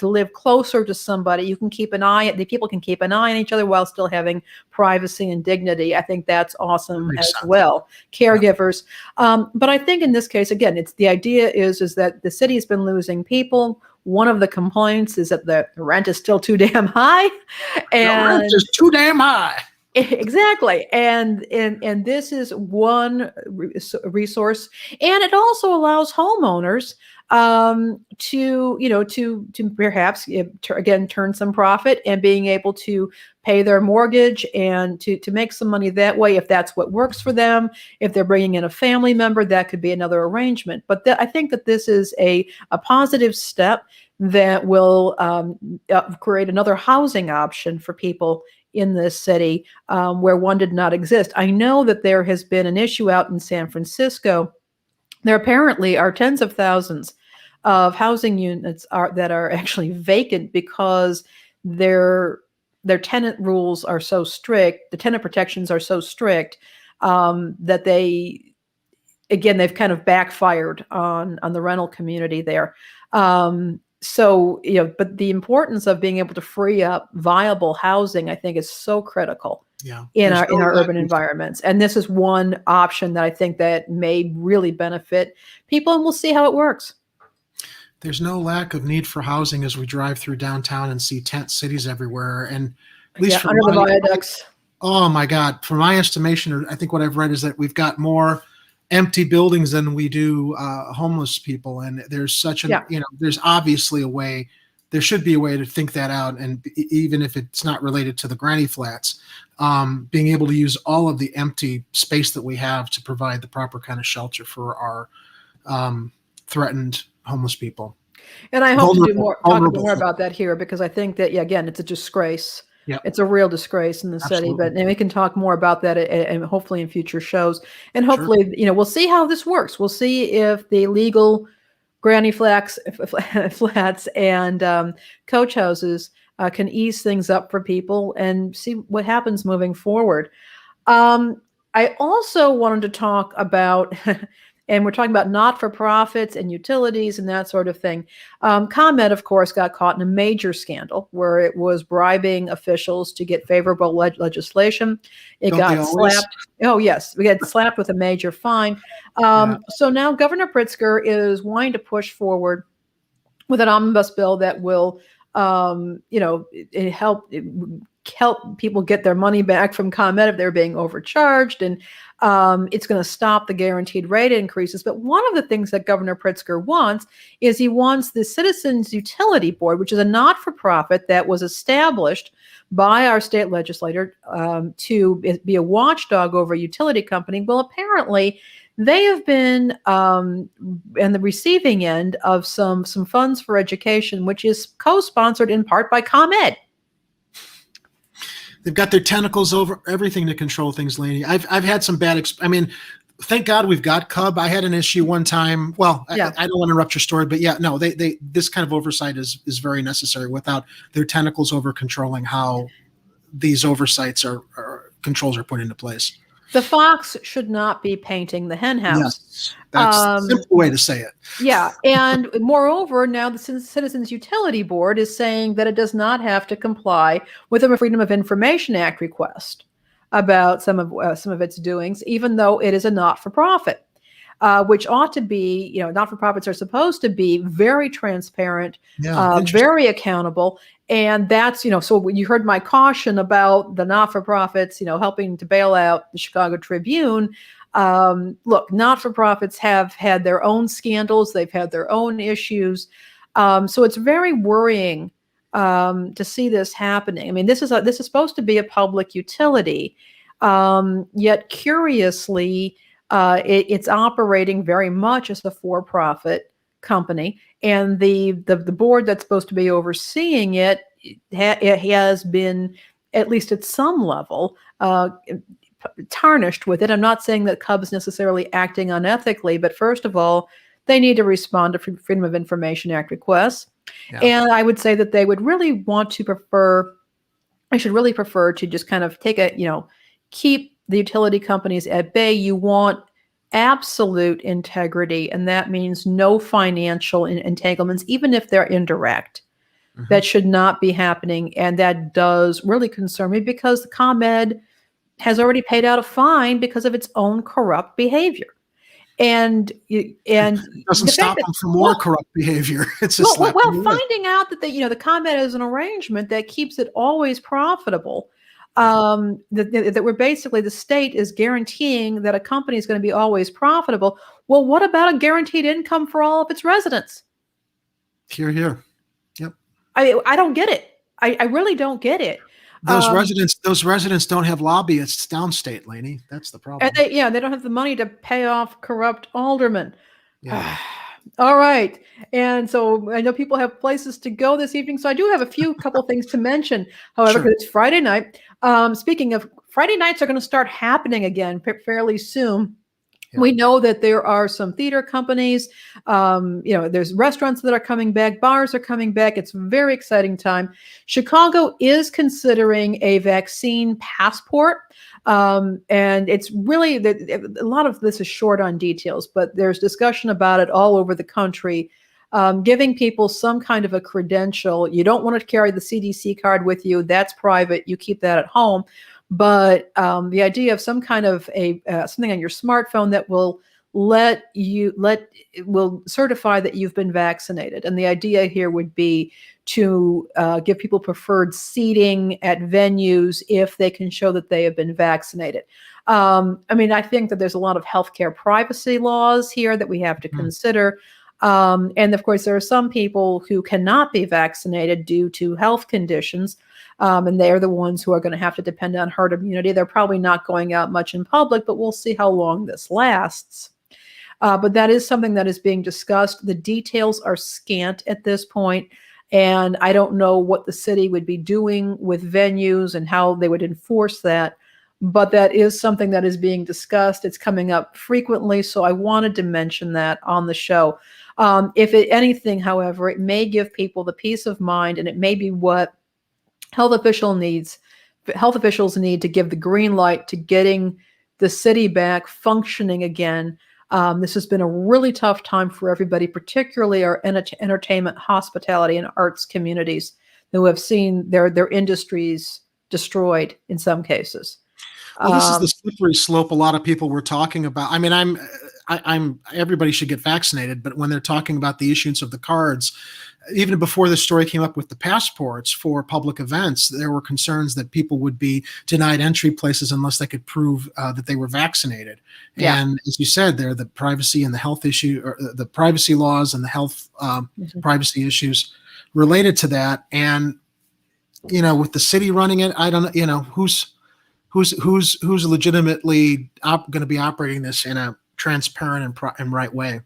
S2: live closer to somebody, people can keep an eye on each other while still having privacy and dignity. I think that's awesome as well. Caregivers. But I think in this case, again, the idea is that the city has been losing people. One of the complaints is that the rent is still too damn high. And
S1: the rent is too damn high.
S2: Exactly. And this is one resource. And it also allows homeowners to perhaps, again, turn some profit and being able to pay their mortgage and to make some money that way, if that's what works for them. If they're bringing in a family member, that could be another arrangement. But I think that this is a positive step that will create another housing option for people in this city where one did not exist. I know that there has been an issue out in San Francisco. There apparently are tens of thousands of housing units that are actually vacant because their tenant rules are so strict, the tenant protections are so strict that they've kind of backfired on the rental community there. But the importance of being able to free up viable housing, I think, is so critical in our urban environments. And this is one option that I think that may really benefit people, and we'll see how it works.
S1: There's no lack of need for housing as we drive through downtown and see tent cities everywhere. And At least
S2: Yeah,
S1: for
S2: under the
S1: my,
S2: viaducts.
S1: oh my God, for my estimation, or I think what I've read is that we've got more empty buildings than we do homeless people. And there's such an,
S2: Yeah.
S1: there's obviously a way, there should be a way to think that out. And even if it's not related to the granny flats, being able to use all of the empty space that we have to provide the proper kind of shelter for our threatened homeless people.
S2: And I hope to do more, talk
S1: Vulnerable
S2: more
S1: folk.
S2: about that here, because I think that, yeah, again, it's a disgrace.
S1: Yep.
S2: It's a real disgrace in the city,
S1: Absolutely.
S2: and we can talk more about that and hopefully in future shows. And
S1: Sure.
S2: hopefully, we'll see how this works. We'll see if the legal granny flats and coach houses can ease things up for people and see what happens moving forward. I also wanted to talk about, and we're talking about not-for-profits and utilities and that sort of thing. ComEd, of course, got caught in a major scandal where it was bribing officials to get favorable legislation. It
S1: Don't
S2: got
S1: they always?
S2: slapped. Oh, yes. We got slapped with a major fine. So now Governor Pritzker is wanting to push forward with an omnibus bill that will, help people get their money back from ComEd if they're being overcharged, and it's going to stop the guaranteed rate increases. But one of the things that Governor Pritzker wants is he wants the Citizens Utility Board, which is a not-for-profit that was established by our state legislator to be a watchdog over a utility company. Well, apparently they have been on the receiving end of some funds for education, which is co-sponsored in part by ComEd.
S1: They've got their tentacles over everything to control things, Lainie. I've had some bad. Thank God we've got Cub. I had an issue one time. Well,
S2: Yeah.
S1: I don't want to interrupt your story, but yeah, no, they this kind of oversight is very necessary without their tentacles over controlling how these oversights controls are put into place.
S2: The fox should not be painting the hen house.
S1: Yes, that's the simple way to say it.
S2: Yeah, and moreover, now the Citizens Utility Board is saying that it does not have to comply with a Freedom of Information Act request about some of its doings, even though it is a not-for-profit, which ought to be, not-for-profits are supposed to be very transparent, very accountable. And that's, so you heard my caution about the not-for-profits, helping to bail out the Chicago Tribune. Look, not-for-profits have had their own scandals. They've had their own issues. So it's very worrying to see this happening. I mean, this is supposed to be a public utility, yet curiously, it's operating very much as a for-profit company, and the board that's supposed to be overseeing it has been, at least at some level, tarnished with it. I'm not saying that Cub's necessarily acting unethically, but first of all, they need to respond to Freedom of Information Act requests. Yeah. And I would say that they would really should really prefer to just kind of keep the utility companies at bay. You want absolute integrity, and that means no financial entanglements, even if they're indirect. Mm-hmm. That should not be happening, and that does really concern me because the ComEd has already paid out a fine because of its own corrupt behavior. And it
S1: doesn't stop them from more corrupt behavior. It's just
S2: finding out that the ComEd is an arrangement that keeps it always profitable. That we're basically, the state is guaranteeing that a company is going to be always profitable. Well, what about a guaranteed income for all of its residents?
S1: Hear, hear. Yep.
S2: I don't get it. I really don't get it.
S1: Those residents don't have lobbyists downstate, Lainie. That's the problem.
S2: And they don't have the money to pay off corrupt aldermen.
S1: Yeah.
S2: All right. And so I know people have places to go this evening. So I do have a couple things to mention, however, because it's Friday night. Speaking of, Friday nights are going to start happening again fairly soon. Yeah. We know that there are some theater companies, there's restaurants that are coming back, bars are coming back. It's a very exciting time. Chicago is considering a vaccine passport. And it's really, a lot of this is short on details, but there's discussion about it all over the country, giving people some kind of a credential. You don't want to carry the CDC card with you. That's private. You keep that at home. But the idea of some kind of something on your smartphone that will will certify that you've been vaccinated. And the idea here would be to give people preferred seating at venues if they can show that they have been vaccinated. I mean, I think that there's a lot of healthcare privacy laws here that we have to consider. And of course, there are some people who cannot be vaccinated due to health conditions. And they're the ones who are going to have to depend on herd immunity. They're probably not going out much in public, but we'll see how long this lasts. But that is something that is being discussed. The details are scant at this point, and I don't know what the city would be doing with venues and how they would enforce that. But that is something that is being discussed. It's coming up frequently, so I wanted to mention that on the show. If anything, however, it may give people the peace of mind, and it may be what health officials need to give the green light to getting the city back functioning again. This has been a really tough time for everybody, particularly our entertainment, hospitality, and arts communities who have seen their industries destroyed in some cases.
S1: Well, this is the slippery slope a lot of people were talking about. I mean, everybody should get vaccinated, but when they're talking about the issuance of the cards, even before this story came up with the passports for public events, there were concerns that people would be denied entry places unless they could prove that they were vaccinated. Yeah. And as you said, there, the privacy and the health issue, or the privacy laws and the health privacy issues related to that. And, you know, with the city running it, I don't know, you know, who's legitimately going to be operating this in a transparent and right way.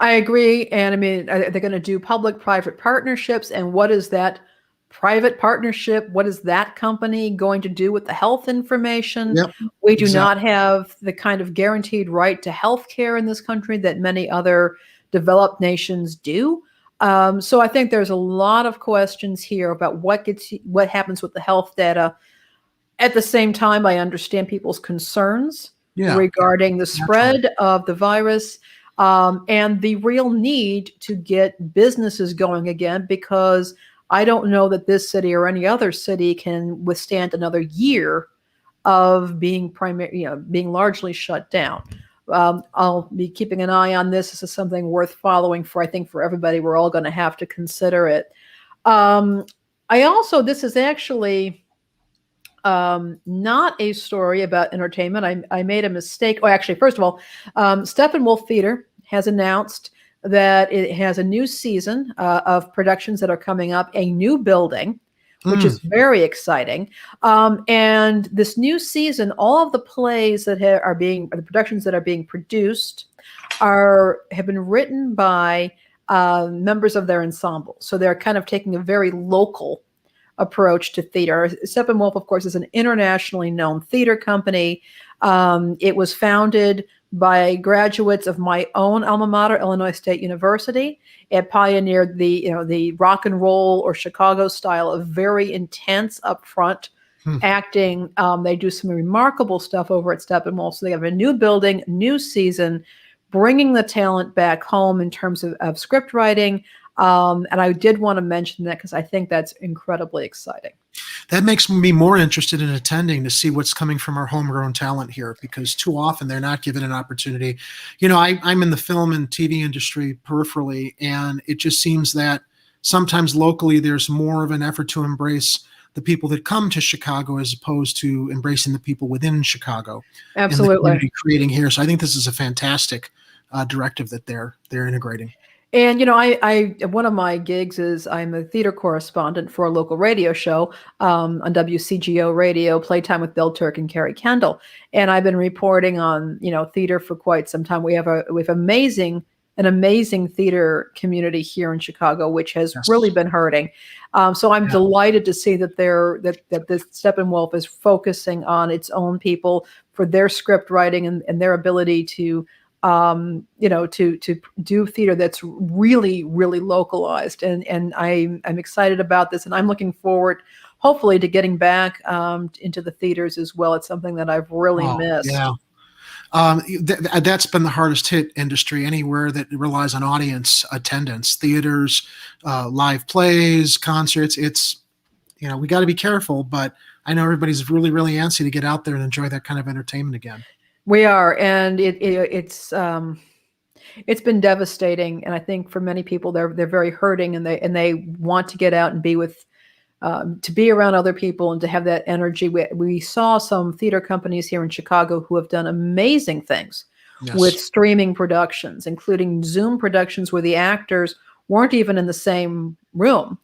S2: I agree. And I mean, they're going to do public-private partnerships. And what is that private partnership? What is that company going to do with the health information? Yep, we do not have the kind of guaranteed right to health care in this country that many other developed nations do. So I think there's a lot of questions here about what happens with the health data. At the same time, I understand people's concerns regarding the spread of the virus. And the real need to get businesses going again, because I don't know that this city or any other city can withstand another year of being largely shut down. I'll be keeping an eye on this. This is something worth following for, I think, for everybody. We're all going to have to consider it. This is actually not a story about entertainment. I made a mistake. Oh, actually, first of all, Steppenwolf Theater has announced that it has a new season of productions that are coming up, a new building, which is very exciting. And this new season, all of the plays that the productions that are being produced have been written by members of their ensemble. So they're kind of taking a very local approach to theater. Steppenwolf, of course, is an internationally known theater company. It was founded by graduates of my own alma mater, Illinois State University. It pioneered the rock and roll or Chicago style of very intense upfront acting. They do some remarkable stuff over at Steppenwolf. So they have a new building, new season, bringing the talent back home in terms of script writing. And I did want to mention that because I think that's incredibly exciting.
S1: That makes me more interested in attending to see what's coming from our homegrown talent here, because too often they're not given an opportunity. You know, I'm in the film and TV industry peripherally, and it just seems that sometimes locally there's more of an effort to embrace the people that come to Chicago as opposed to embracing the people within Chicago.
S2: Absolutely.
S1: And the community creating here. So I think this is a fantastic directive that they're integrating.
S2: And, you know, I one of my gigs is I'm a theater correspondent for a local radio show on WCGO Radio, Playtime with Bill Turk and Carrie Kendall. And I've been reporting on, theater for quite some time. We have an amazing theater community here in Chicago, which has really been hurting. So I'm delighted to see that that this Steppenwolf is focusing on its own people for their script writing and their ability to to do theater that's really, really localized. And I'm excited about this, and I'm looking forward, hopefully, to getting back into the theaters as well. It's something that I've really missed.
S1: Yeah. That's been the hardest hit industry anywhere that relies on audience attendance, theaters, live plays, concerts. It's, we got to be careful, but I know everybody's really, really antsy to get out there and enjoy that kind of entertainment again.
S2: We are, and it's been devastating. And I think for many people, they're very hurting, and they want to get out and be with to be around other people and to have that energy. We saw some theater companies here in Chicago who have done amazing things with
S1: Yes.
S2: streaming productions, including Zoom productions where the actors weren't even in the same room.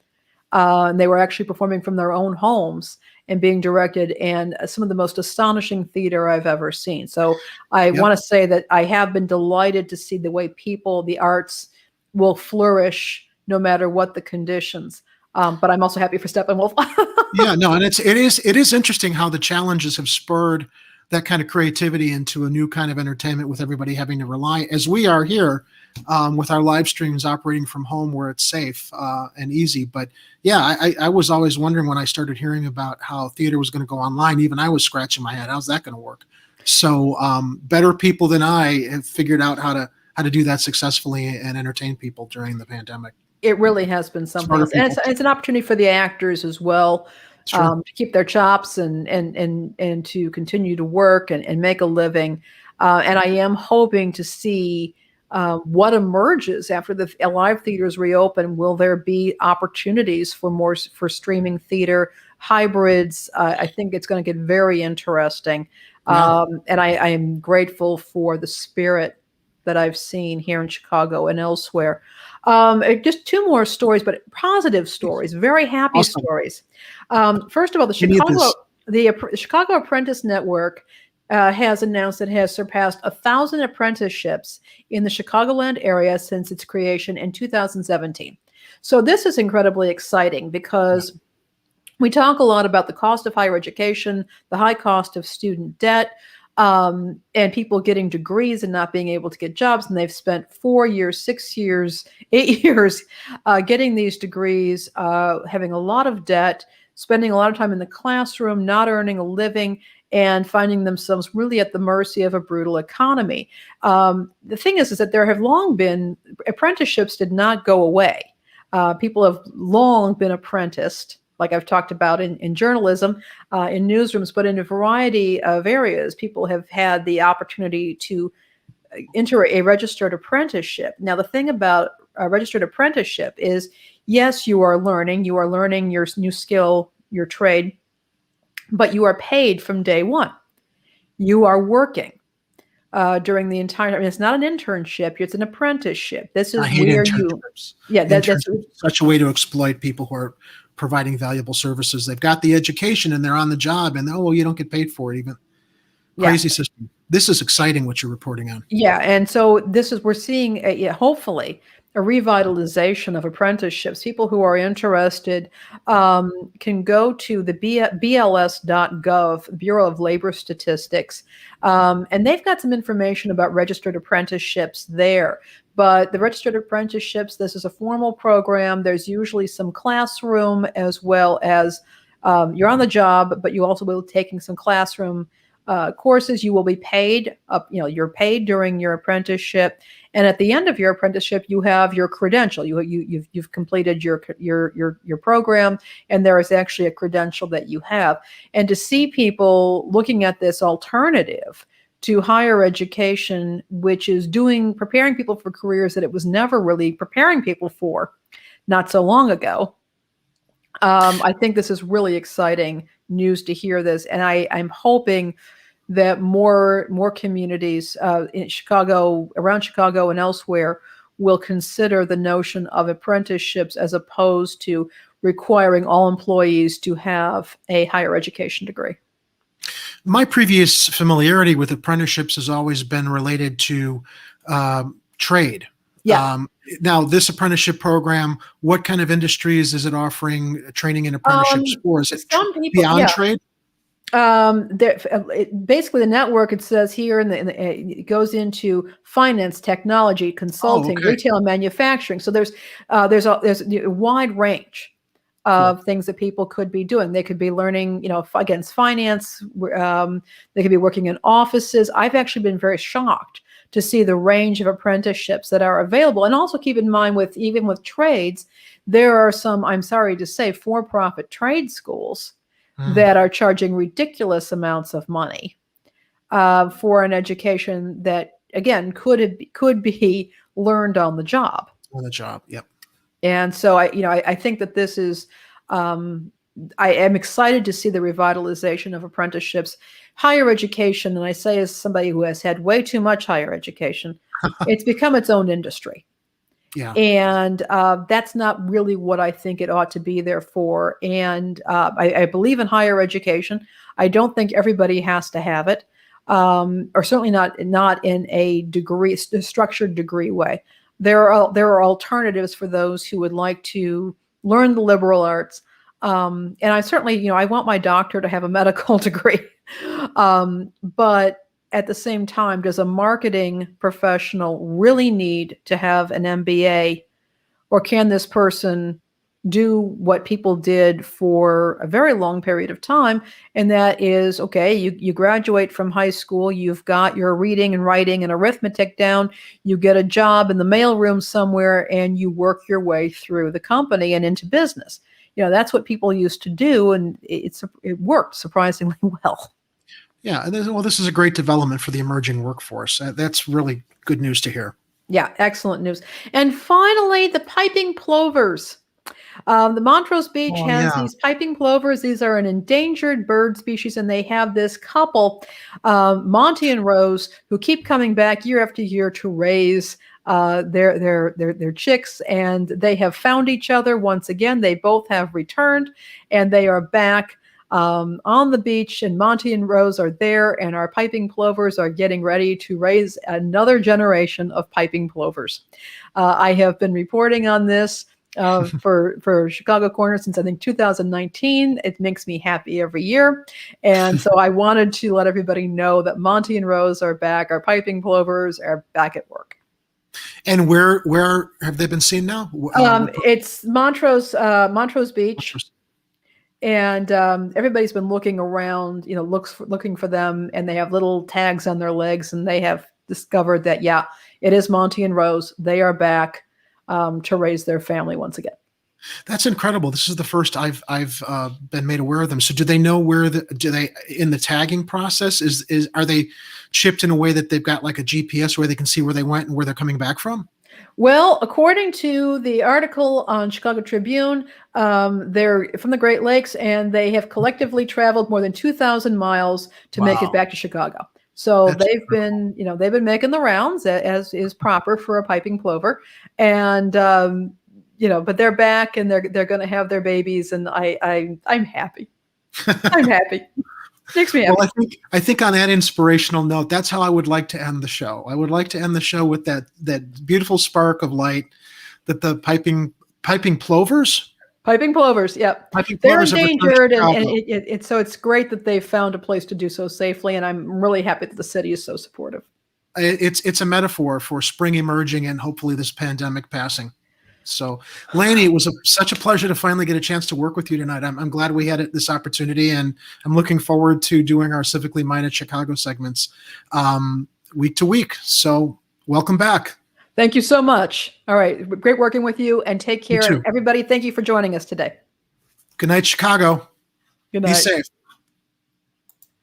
S2: And they were actually performing from their own homes and being directed, and some of the most astonishing theater I've ever seen. So I
S1: Yep.
S2: want to say that I have been delighted to see the way the arts will flourish no matter what the conditions. But I'm also happy for Steppenwolf.
S1: Yeah, no, and it is interesting how the challenges have spurred that kind of creativity into a new kind of entertainment, with everybody having to rely, as we are here, with our live streams operating from home where it's safe and easy. But yeah, I was always wondering when I started hearing about how theater was going to go online. Even I was scratching my head, how's that going to work? So better people than I have figured out how to do that successfully and entertain people during the pandemic.
S2: It really has been something
S1: Smarter
S2: else, and
S1: people.
S2: it's an opportunity for the actors as well,
S1: It's true.
S2: to keep their chops and to continue to work and make a living. And I am hoping to see what emerges after the live theaters reopen. Will there be opportunities for streaming theater hybrids? I think it's going to get very interesting,
S1: Yeah.
S2: and I am grateful for the spirit that I've seen here in Chicago and elsewhere. Just two more stories, but positive stories, very happy
S1: Awesome.
S2: stories. First of all,
S1: We need this.
S2: the Chicago Apprentice Network has announced it has surpassed 1,000 apprenticeships in the Chicagoland area since its creation in 2017. So this is incredibly exciting because we talk a lot about the cost of higher education, the high cost of student debt, and people getting degrees and not being able to get jobs. And they've spent 4 years, 6 years, 8 years getting these degrees, having a lot of debt, spending a lot of time in the classroom, not earning a living, and finding themselves really at the mercy of a brutal economy. The thing is that there have long been apprenticeships did not go away. People have long been apprenticed, like I've talked about in journalism, in newsrooms, but in a variety of areas, people have had the opportunity to enter a registered apprenticeship. Now, the thing about a registered apprenticeship is, yes, you are learning your new skill, your trade, but you are paid from day one. You are working during the entire. I mean, it's not an internship; it's an apprenticeship. This
S1: I
S2: is
S1: hate
S2: where you,
S1: internships.
S2: yeah, that's
S1: Internships are such a way to exploit people who are providing valuable services. They've got the education and they're on the job, and oh, well, you don't get paid for it even.
S2: yeah.
S1: Crazy system. This is exciting what you're reporting on.
S2: Yeah, and so we're seeing hopefully a revitalization of apprenticeships. People who are interested can go to the BLS.gov, Bureau of Labor Statistics, and they've got some information about registered apprenticeships there. But the registered apprenticeships, this is a formal program. There's usually some classroom as well as you're on the job, but you also will be taking some classroom courses. You will be paid up, you're paid during your apprenticeship, and at the end of your apprenticeship, you have your credential. You've completed your program, and there is actually a credential that you have. And to see people looking at this alternative to higher education, which is preparing people for careers that it was never really preparing people for, not so long ago. I think this is really exciting news to hear this, and I'm hoping that more communities in Chicago, around Chicago and elsewhere, will consider the notion of apprenticeships as opposed to requiring all employees to have a higher education degree.
S1: My previous familiarity with apprenticeships has always been related to trade.
S2: Yeah.
S1: Now, this apprenticeship program, what kind of industries is it offering training and apprenticeships for? Is it
S2: Some people,
S1: beyond
S2: yeah.
S1: trade?
S2: Basically, the network, it says here, and it goes into finance, technology, consulting,
S1: okay.
S2: retail, and manufacturing. So there's a wide range of things that people could be doing. They could be learning, against finance. They could be working in offices. I've actually been very shocked to see the range of apprenticeships that are available. And also keep in mind, even with trades, there are some, I'm sorry to say, for-profit trade schools that are charging ridiculous amounts of money for an education that, again, could be learned on the job.
S1: On the job, yep.
S2: And so I think that this is, I am excited to see the revitalization of apprenticeships, higher education. And I say, as somebody who has had way too much higher education, it's become its own industry.
S1: Yeah.
S2: And that's not really what I think it ought to be there for. And I believe in higher education. I don't think everybody has to have it, or certainly not in a structured degree way. There are alternatives for those who would like to learn the liberal arts. And I certainly, I want my doctor to have a medical degree. But at the same time, does a marketing professional really need to have an MBA, or can this person do what people did for a very long period of time? And that is, okay, you graduate from high school, you've got your reading and writing and arithmetic down, you get a job in the mailroom somewhere, and you work your way through the company and into business. That's what people used to do, and it worked surprisingly well.
S1: Yeah, and this is a great development for the emerging workforce. That's really good news to hear.
S2: Yeah, excellent news. And finally, the piping plovers. The Montrose Beach has these piping plovers. These are an endangered bird species, and they have this couple, Monty and Rose, who keep coming back year after year to raise their chicks, and they have found each other once again. They both have returned, and they are back on the beach, and Monty and Rose are there, and our piping plovers are getting ready to raise another generation of piping plovers. I have been reporting on this for Chicago Corner since I think 2019. It makes me happy every year. And so I wanted to let everybody know that Monty and Rose are back. Our piping plovers are back at work.
S1: And where have they been seen now?
S2: It's Montrose Beach. And everybody's been looking around, looking for them, and they have little tags on their legs, and they have discovered that, yeah, it is Monty and Rose. They are back to raise their family once again.
S1: That's incredible. This is the first I've been made aware of them. So do they know where do they in the tagging process are they chipped in a way that they've got like a GPS where they can see where they went and where they're coming back from?
S2: Well, according to the article on Chicago Tribune, they're from the Great Lakes, and they have collectively traveled more than 2,000 miles to make it back to Chicago. So they've been making the rounds, as is proper for a piping plover, and but they're back, and they're going to have their babies, and I'm happy. I'm happy. Makes me happy.
S1: Well, I think on that inspirational note, that's how I would like to end the show. I would like to end the show with that beautiful spark of light that the piping plovers.
S2: Piping plovers, yep. They're endangered, and so it's great that they've found a place to do so safely, and I'm really happy that the city is so supportive.
S1: It's a metaphor for spring emerging and hopefully this pandemic passing. So, Lainie, it was such a pleasure to finally get a chance to work with you tonight. I'm glad we had this opportunity, and I'm looking forward to doing our Civically Minded Chicago segments week to week. So, welcome back.
S2: Thank you so much. All right. Great working with you, and take care. Everybody, thank you for joining us today.
S1: Good night, Chicago.
S2: Good night.
S1: Be safe.